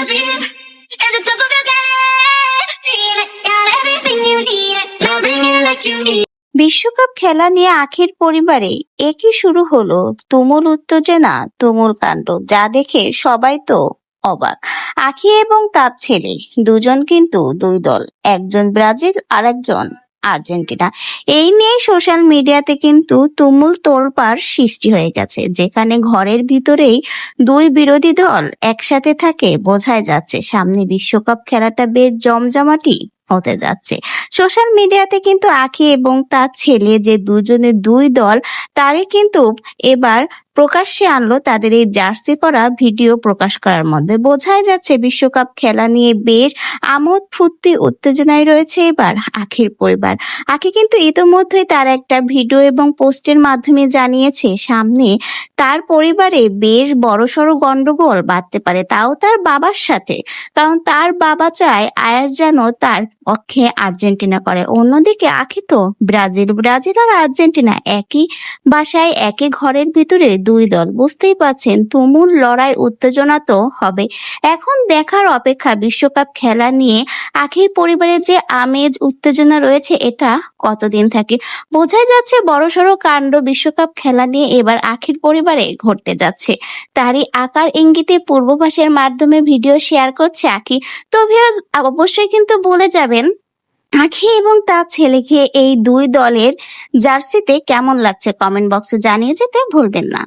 dream. At the top of the game, feel it, got everything you need it. Now bring it like you need. বিশ্বকাপ খেলা নিয়ে আখির পরিবারে একই শুরু হলো তুমুল উত্তেজনা, তুমুল কাণ্ড, যা দেখে সবাই তো অবাক। আখি এবং তার ছেলে দুজন কিন্তু দুই দল, একজন ব্রাজিল আর একজন আর্জেন্টিনা। এই নিয়ে সোশ্যাল মিডিয়াতে কিন্তু তুমুল তোলপাড় সৃষ্টি হয়ে গেছে। যেখানে ঘরের ভিতরেই দুই বিরোধী দল একসাথে থাকে, বোঝাই যাচ্ছে সামনে বিশ্বকাপ খেলাটা বেশ জমজমাটি হতে যাচ্ছে। সোশ্যাল মিডিয়াতে কিন্তু আখি এবং তার ছেলে যে দুজনে দুই দল, তারই কিন্তু এবার প্রকাশ্যে আনলো তাদের এই জার্সি পরা ভিডিও প্রকাশ করার মধ্যে। বোঝাই যাচ্ছে বিশ্বকাপ খেলা নিয়ে বেশ আমোদ ফুর্তি উত্তেজনায় রয়েছে এবার আখির পরিবার। আখি কিন্তু ইতোমধ্যেই তার একটা ভিডিও এবং পোস্টের মাধ্যমে জানিয়েছে সামনে তার পরিবারে বেশ বড়সড় গন্ডগোল বাঁধতে পারে, তাও তার বাবার সাথে। কারণ তার বাবা চায় আয়াস যেন তার পক্ষে আর্জেন্টিনা করে। অন্যদিকে আখি তো ব্রাজিল, ব্রাজিল আর আর্জেন্টিনা একই বাসায় একই ঘরের ভিতরে দুই দল, বুঝতেই পারছেন তুমুল লড়াই উত্তেজনা তো হবে। এখন দেখার অপেক্ষা বিশ্বকাপ খেলা নিয়ে আখির পরিবারের যে আমেজ উত্তেজনা রয়েছে এটা কতদিন থাকে। বোঝাই যাচ্ছে বড়সড় কাণ্ড বিশ্বকাপ খেলা নিয়ে এবার আখির পরিবারে ঘটতে যাচ্ছে। তারই আকার ইঙ্গিতে পূর্বাভাসের মাধ্যমে ভিডিও শেয়ার করছে আখি। তো ভিউয়ার্স, অবশ্যই কিন্তু বলে যাবেন আখি এবং তার ছেলেকে এই দুই দলের জার্সিতে কেমন লাগছে, কমেন্ট বক্সে জানিয়ে যেতে ভুলবেন না।